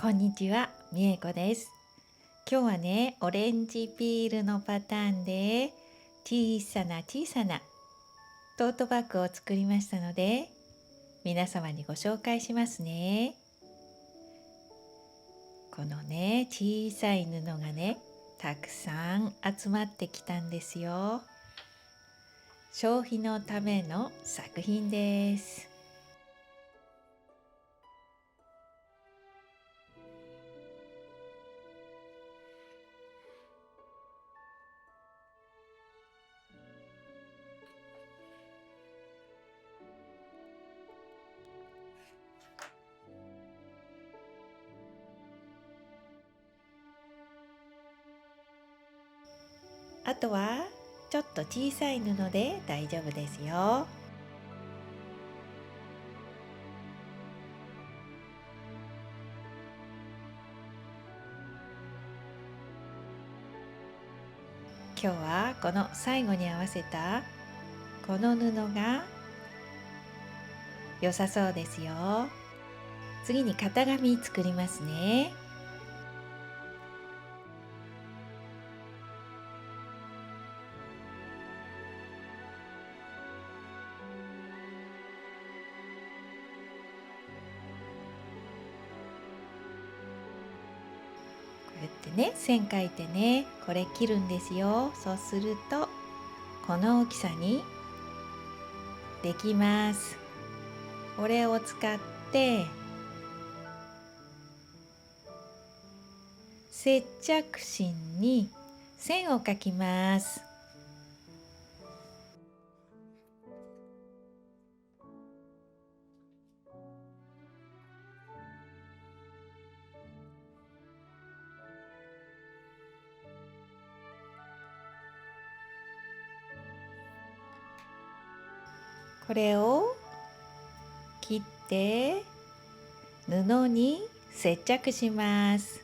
こんにちは、みえこです。今日はね、オレンジピールのパターンで小さな小さなトートバッグを作りましたので、皆様にご紹介しますね。このね、小さい布がね、たくさん集まってきたんですよ。消費のための作品です。あとはちょっと小さい布で大丈夫ですよ。今日はこの最後に合わせたこの布が良さそうですよ。次に型紙作りますね。こうやってね、線描いてね、これ切るんですよ。そうするとこの大きさにできます。これを使って接着芯に線を描きます。これを切って布に接着します。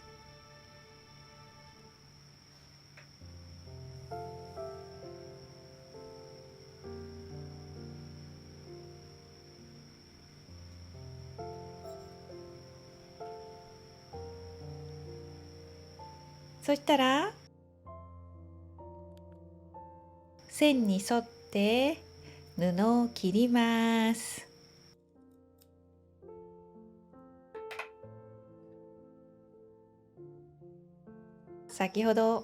そしたら線に沿って布を切ります。先ほど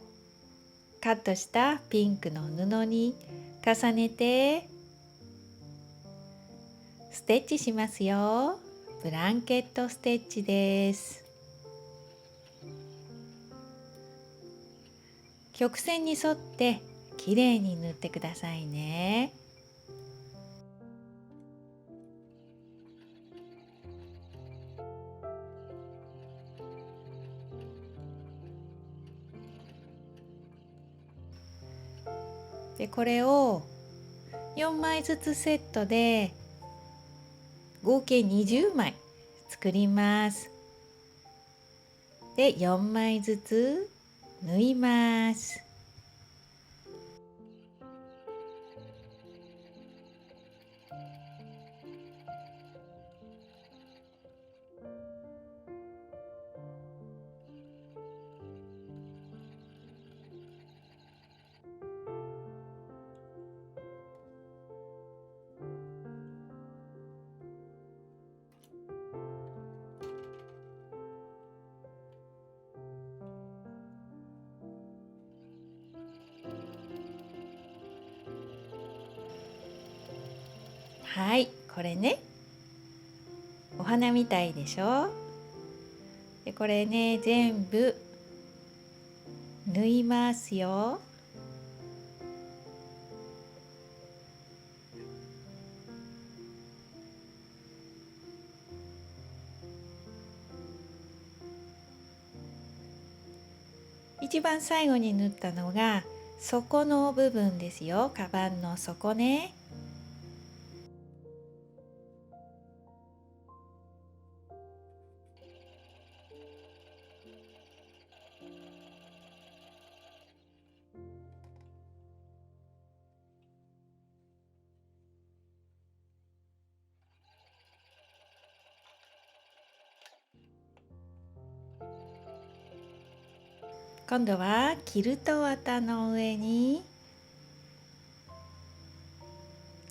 カットしたピンクの布に重ねてステッチしますよ。ブランケットステッチです。曲線に沿ってきれいに縫ってくださいね。でこれを4枚ずつセットで合計20枚作ります。で4枚ずつ縫います。はい、これね、お花みたいでしょ。でこれね、全部縫いますよ。一番最後に縫ったのが底の部分ですよ。カバンの底ね。今度はキルト綿の上に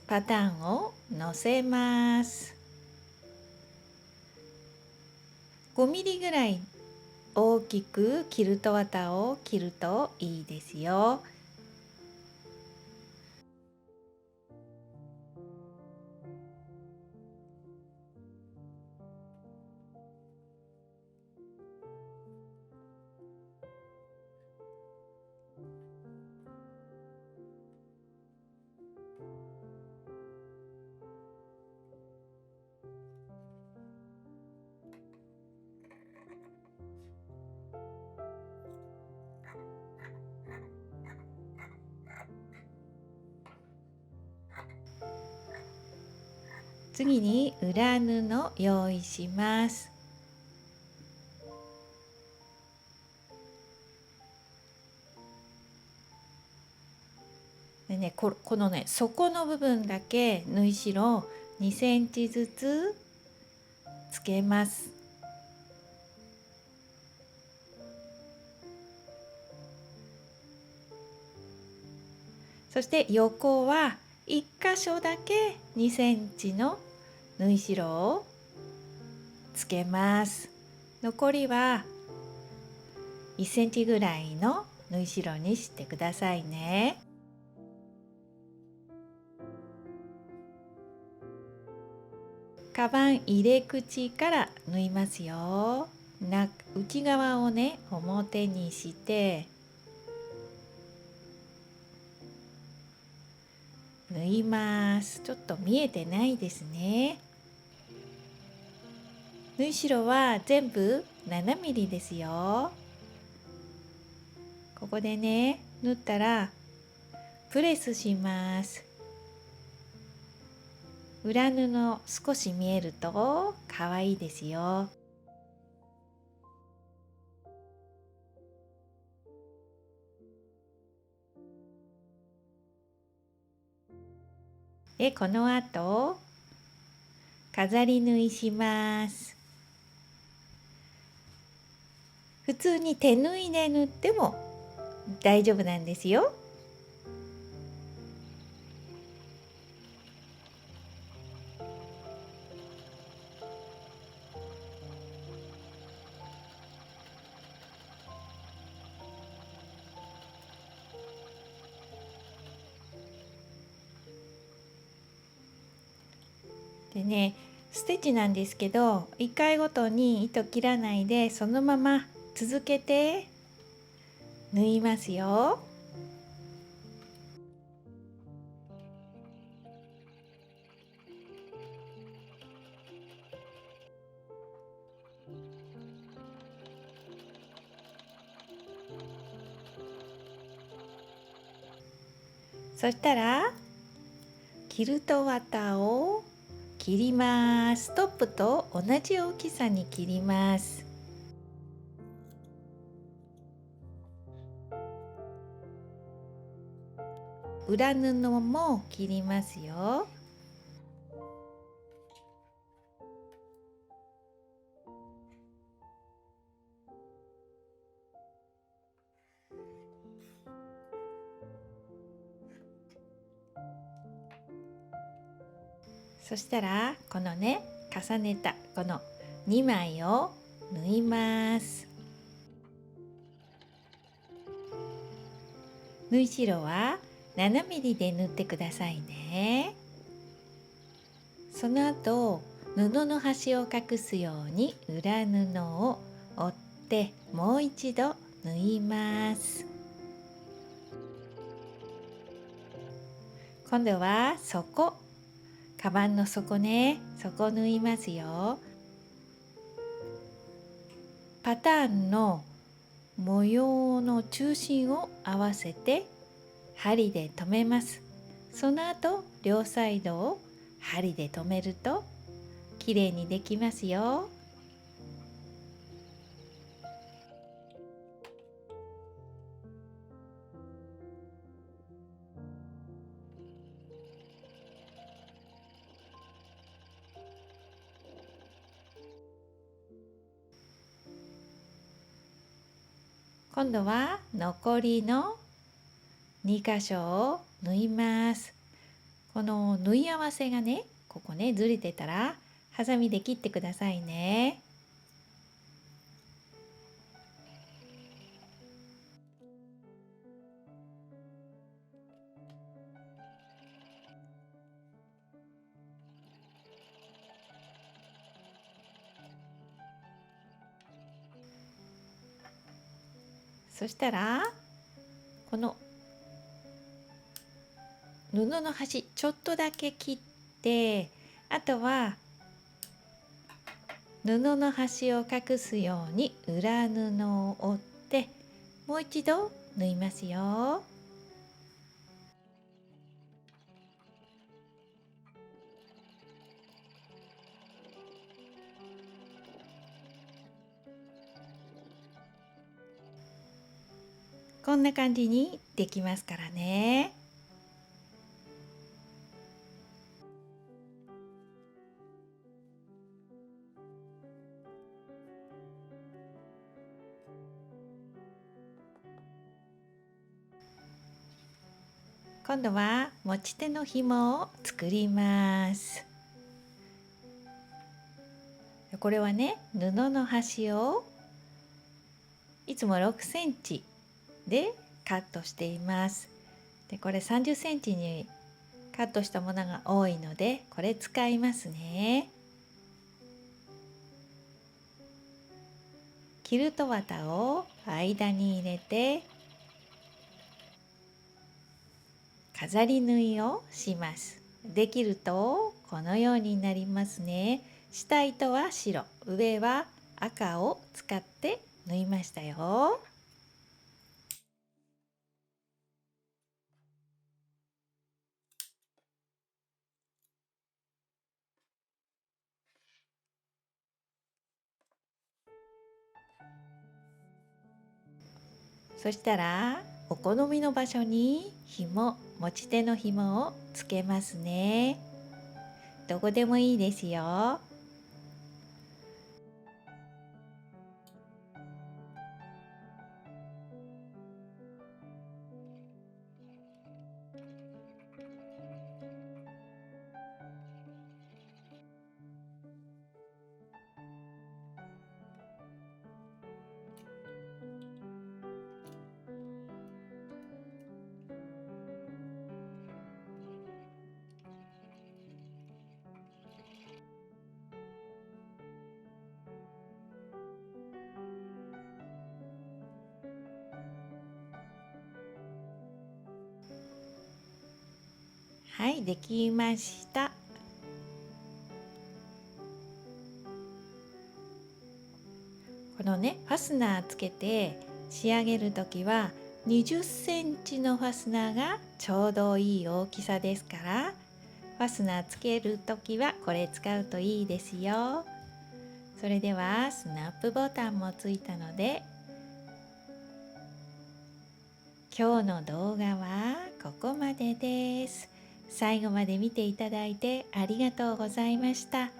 パターンをのせます。5ミリぐらい大きくキルト綿を切るといいですよ。次に裏布を用意します。でね、このね、底の部分だけ縫い代2センチずつつけます。そして横は1箇所だけ2センチの縫い代をつけます。残りは1センチぐらいの縫い代にしてくださいね。カバン入れ口から縫いますよ。内側をね、表にして縫います。ちょっと見えてないですね。縫い代は全部7ミリですよ。ここでね、縫ったらプレスします。裏布少し見えると可愛いですよ。で、この後飾り縫いします。普通に手縫いで縫っても大丈夫なんですよ。でね、ステッチなんですけど、1回ごとに糸切らないでそのまま続けて縫いますよ。そしたらキルト綿を切ります。トップと同じ大きさに切ります。裏布も切りますよ。そしたらこのね、重ねたこの2枚を縫います。縫い代は7ミリで縫ってくださいね。その後布の端を隠すように裏布を折ってもう一度縫います。今度はカバンの底ね、底縫いますよ。パターンの模様の中心を合わせて針で留めます。その後両サイドを針で留めるときれいにできますよ。今度は残りの2箇所を縫います。この縫い合わせがね、ここねずれてたらハサミで切ってくださいね。そしたらこの布の端ちょっとだけ切って、あとは布の端を隠すように裏布を折ってもう一度縫いますよ。こんな感じにできますからね。今度は持ち手の紐を作ります。これはね、布の端をいつも6センチでカットしています。で、これ30センチにカットしたものが多いので、これ使いますね。キルト綿を間に入れて飾り縫いをします。できるとこのようになりますね。下糸は白、上は赤を使って縫いましたよ。そしたらお好みの場所に持ち手の紐をつけますね。どこでもいいですよ。はい、できました。このね、ファスナーつけて仕上げるときは20センチのファスナーがちょうどいい大きさですから、ファスナーつけるときはこれ使うといいですよ。それではスナップボタンもついたので、今日の動画はここまでです。最後まで見ていただいてありがとうございました。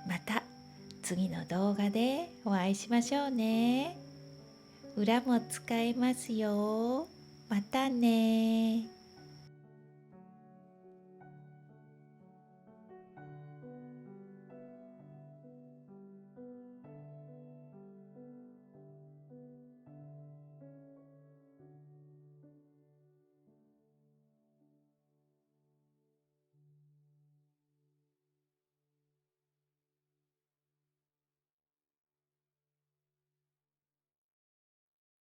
また次の動画でお会いしましょうね。裏も使えますよ。またね。